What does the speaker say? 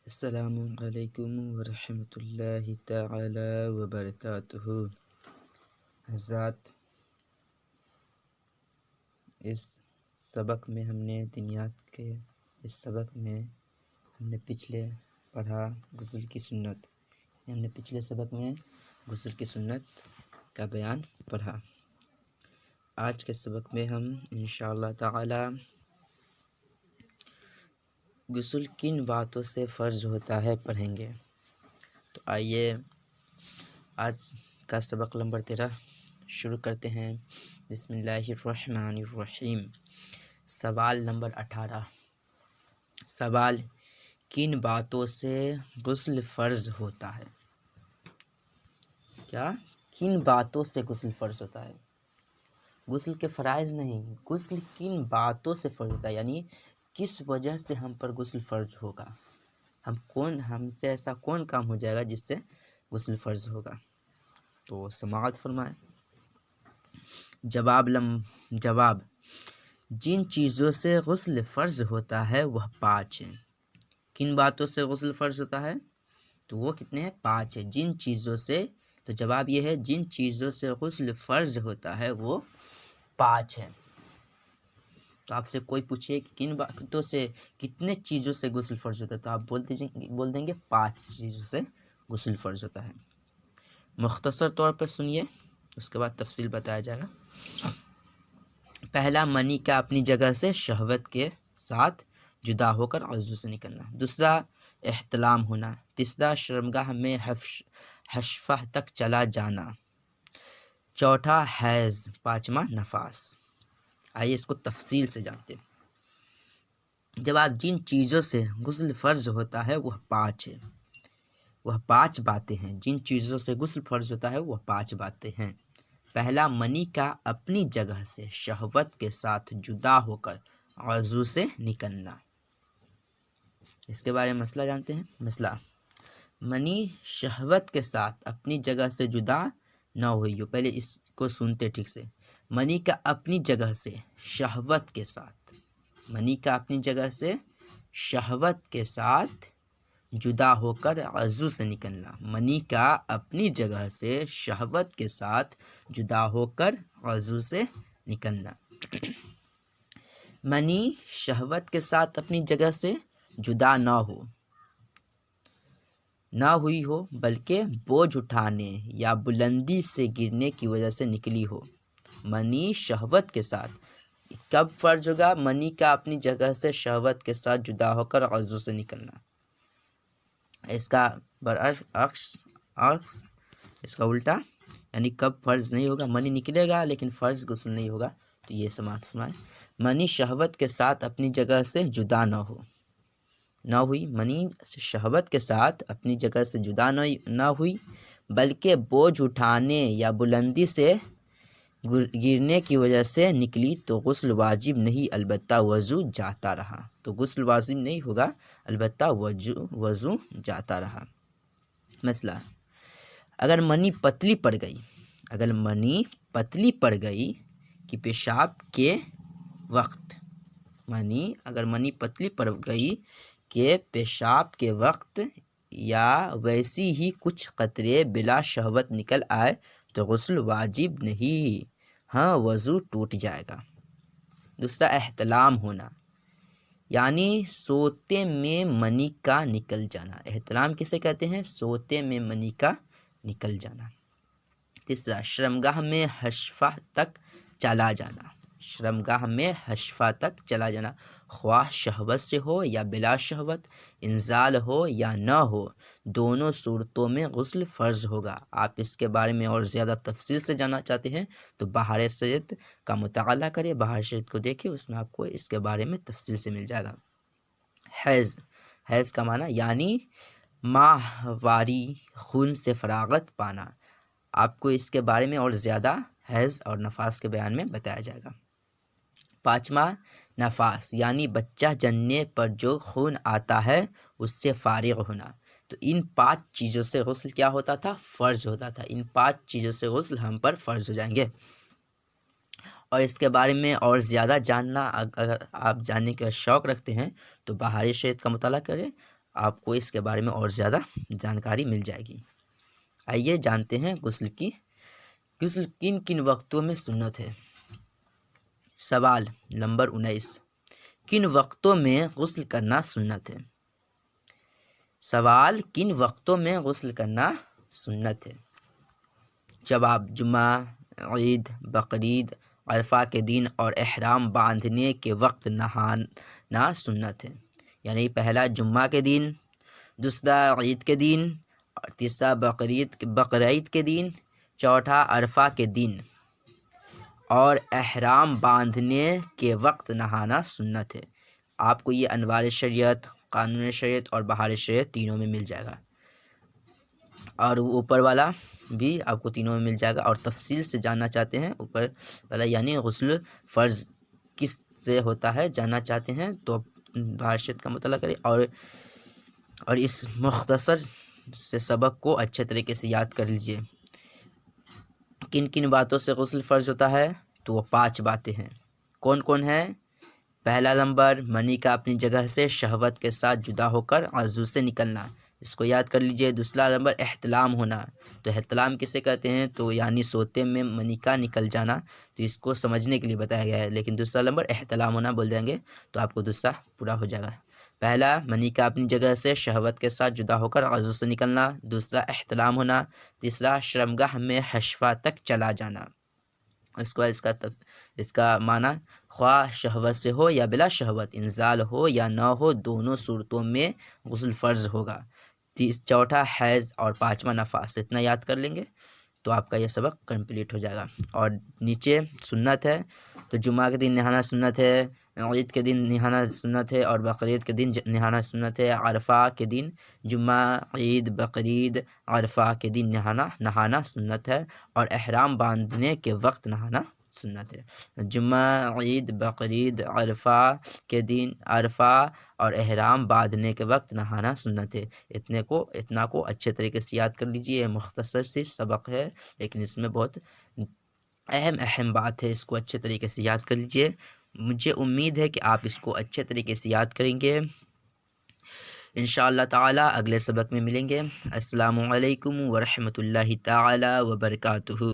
السلام علیکم ورحمۃ اللہ تعالی وبرکاتہ۔ حضرات، اس سبق میں ہم نے دنیات کے سبق میں ہم نے پچھلے پڑھا غسل کی سنت، ہم نے پچھلے سبق میں غسل کی سنت کا بیان پڑھا۔ آج کے سبق میں ہم انشاءاللہ تعالی غسل کن باتوں سے فرض ہوتا ہے پڑھیں گے۔ تو آئیے آج کا سبق نمبر 13 شروع کرتے ہیں۔ بسم اللہ الرحمن الرحیم۔ سوال نمبر 18۔ سوال: کن باتوں سے غسل فرض ہوتا ہے؟ کیا کن باتوں سے غسل فرض ہوتا ہے؟ غسل کے فرائض نہیں، غسل کن باتوں سے فرض ہوتا ہے، یعنی کس وجہ سے ہم پر غسل فرض ہوگا، ہم سے ایسا کون کام ہو جائے گا جس سے غسل فرض ہوگا۔ تو سماعت فرمائیں۔ جواب: جن چیزوں سے غسل فرض ہوتا ہے وہ 5 ہیں۔ کن باتوں سے غسل فرض ہوتا ہے؟ تو وہ کتنے ہیں؟ 5 ہیں۔ جن چیزوں سے، تو جواب یہ ہے جن چیزوں سے غسل فرض ہوتا ہے وہ 5 ہیں۔ تو آپ سے کوئی پوچھے کہ کن باتوں سے، کتنے چیزوں سے غسل فرض ہوتا ہے، تو آپ بول دیں گے 5 چیزوں سے غسل فرض ہوتا ہے۔ مختصر طور پر سنیے، اس کے بعد تفصیل بتایا جائے گا۔ پہلا، منی کا اپنی جگہ سے شہوت کے ساتھ جدا ہو کر عضو سے نکلنا۔ دوسرا، احتلام ہونا۔ تیسرا، شرمگاہ میں حشفہ تک چلا جانا۔ چوتھا، حیض۔ پانچواں، نفاس۔ آئیے اس کو تفصیل سے جانتے ہیں۔ جب آپ جن چیزوں سے غسل فرض ہوتا ہے وہ 5 ہے، وہ 5 باتیں ہیں۔ جن چیزوں سے غسل فرض ہوتا ہے وہ 5 باتیں ہیں۔ پہلا، منی کا اپنی جگہ سے شہوت کے ساتھ جدا ہو کر عضو سے نکلنا۔ اس کے بارے میں مسئلہ جانتے ہیں۔ مسئلہ: منی شہوت کے ساتھ اپنی جگہ سے جدا نہ ہوئی ہو۔ پہلے اس کو سنتے ٹھیک سے۔ منی کا اپنی جگہ سے شہوت کے ساتھ، منی کا اپنی جگہ سے شہوت کے ساتھ جدا ہو کر عضو سے نکلنا۔ منی کا اپنی جگہ سے شہوت کے ساتھ جدا ہو کر عضو سے نکلنا۔ منی شہوت کے ساتھ اپنی جگہ سے جدا نہ ہوئی ہو بلکہ بوجھ اٹھانے یا بلندی سے گرنے کی وجہ سے نکلی ہو۔ منی شہوت کے ساتھ کب فرض ہوگا؟ منی کا اپنی جگہ سے شہوت کے ساتھ جدا ہو کر عضو سے نکلنا۔ اس کا برعکس، اس کا الٹا، یعنی کب فرض نہیں ہوگا؟ منی نکلے گا لیکن فرض غسل نہیں ہوگا۔ تو یہ سماعت فرمائیں۔ منی شہوت کے ساتھ اپنی جگہ سے جدا نہ ہوئی، منی شہوت کے ساتھ اپنی جگہ سے جدا نہ ہوئی بلکہ بوجھ اٹھانے یا بلندی سے گرنے کی وجہ سے نکلی تو غسل واجب نہیں، البتہ وضو جاتا رہا۔ تو غسل واجب نہیں ہوگا، البتہ وضو جاتا رہا۔ مسئلہ: اگر منی پتلی پڑ گئی کہ پیشاب کے وقت، اگر منی پتلی پڑ گئی کہ پیشاب کے وقت یا ویسی ہی کچھ قطرے بلا شہوت نکل آئے تو غسل واجب نہیں، ہاں وضو ٹوٹ جائے گا۔ دوسرا، احتلام ہونا، یعنی سوتے میں منی کا نکل جانا۔ احتلام کسے کہتے ہیں؟ سوتے میں منی کا نکل جانا۔ تیسرا، شرمگاہ میں حشفہ تک چلا جانا۔ شرمگاہ میں حشفہ تک چلا جانا، خواہ شہوت سے ہو یا بلا شہوت، انزال ہو یا نہ ہو، دونوں صورتوں میں غسل فرض ہوگا۔ آپ اس کے بارے میں اور زیادہ تفصیل سے جاننا چاہتے ہیں تو بہار شریعت کا مطالعہ کریں، بہار شریعت کو دیکھیں، اس میں آپ کو اس کے بارے میں تفصیل سے مل جائے گا۔ حیض کا معنی یعنی ماہواری خون سے فراغت پانا۔ آپ کو اس کے بارے میں اور زیادہ حیض اور نفاس کے بیان میں بتایا جائے گا۔ پانچواں، نفاس یعنی بچہ جننے پر جو خون آتا ہے اس سے فارغ ہونا۔ تو ان 5 چیزوں سے غسل کیا ہوتا تھا؟ فرض ہوتا تھا۔ ان 5 چیزوں سے غسل ہم پر فرض ہو جائیں گے۔ اور اس کے بارے میں اور زیادہ جاننا، اگر آپ جاننے کا شوق رکھتے ہیں تو بہار شریعت کا مطالعہ کریں، آپ کو اس کے بارے میں اور زیادہ جانکاری مل جائے گی۔ آئیے جانتے ہیں غسل کن کن وقتوں میں سنت ہے۔ سوال نمبر 19، کن وقتوں میں غسل کرنا سنت ہے؟ سوال کن وقتوں میں غسل کرنا سنت ہے؟ جواب جمعہ، عید، بقرعید، عرفہ کے دن اور احرام باندھنے کے وقت نہانا سنت ہے۔ یعنی پہلا جمعہ کے دن، دوسرا عید کے دن، اور تیسرا بقرعید کے دن، چوتھا عرفہ کے دن اور احرام باندھنے کے وقت نہانا سنت ہے۔ آپ کو یہ انوار شریعت، قانون شریعت اور بہار شریعت تینوں میں مل جائے گا، اور اوپر والا بھی آپ کو تینوں میں مل جائے گا۔ اور تفصیل سے جاننا چاہتے ہیں اوپر والا یعنی غسل فرض کس سے ہوتا ہے جاننا چاہتے ہیں تو بہار شریعت کا مطالعہ کریں، اور اس مختصر سے سبق کو اچھے طریقے سے یاد کر لیجیے۔ کن کن باتوں سے غسل فرض ہوتا ہے؟ تو وہ 5 باتیں ہیں۔ کون کون ہیں؟ پہلا نمبر، منی کا اپنی جگہ سے شہوت کے ساتھ جدا ہو کر عضو سے نکلنا، اس کو یاد کر لیجئے۔ دوسرا نمبر، احتلام ہونا، تو احتلام کسے کہتے ہیں؟ تو یعنی سوتے میں منی کا نکل جانا، تو اس کو سمجھنے کے لیے بتایا گیا ہے، لیکن دوسرا نمبر احتلام ہونا بول دیں گے تو آپ کو دوسرا پورا ہو جائے گا۔ پہلا، منی کا اپنی جگہ سے شہوت کے ساتھ جدا ہو کر عضو سے نکلنا، دوسرا احتلام ہونا، تیسرا شرمگاہ میں حشفہ تک چلا جانا۔ اس کو اس کا معنی خواہ شہوت سے ہو یا بلا شہوت، انزال ہو یا نہ ہو، دونوں صورتوں میں غسل فرض ہوگا۔ چوتھا حیض اور پانچواں نفاس، اتنا یاد کر لیں گے تو آپ کا یہ سبق کمپلیٹ ہو جائے گا۔ اور نیچے سنت ہے تو جمعہ کے دن نہانا سنت ہے، عید کے دن نہانا سنت ہے، اور بقرعید کے دن نہانا سنت ہے۔ عرفہ کے دن جمعہ، عید، بقرعید، عرفہ کے دن نہانا سنت ہے، اور احرام باندھنے کے وقت نہانا سنت ہے۔ جمعہ، عید، بقرعید، عرفہ کے دن عرفہ اور احرام باندھنے کے وقت نہانا سنت ہے۔ اتنا کو اچھے طریقے سے یاد کر لیجیے۔ یہ مختصر سی سبق ہے لیکن اس میں بہت اہم بات ہے، اس کو اچھے طریقے سے یاد کر لیجیے۔ مجھے امید ہے کہ آپ اس کو اچھے طریقے سے یاد کریں گے۔ انشاءاللہ تعالی اگلے سبق میں ملیں گے۔ السلام علیکم ورحمۃ اللہ تعالی وبرکاتہ۔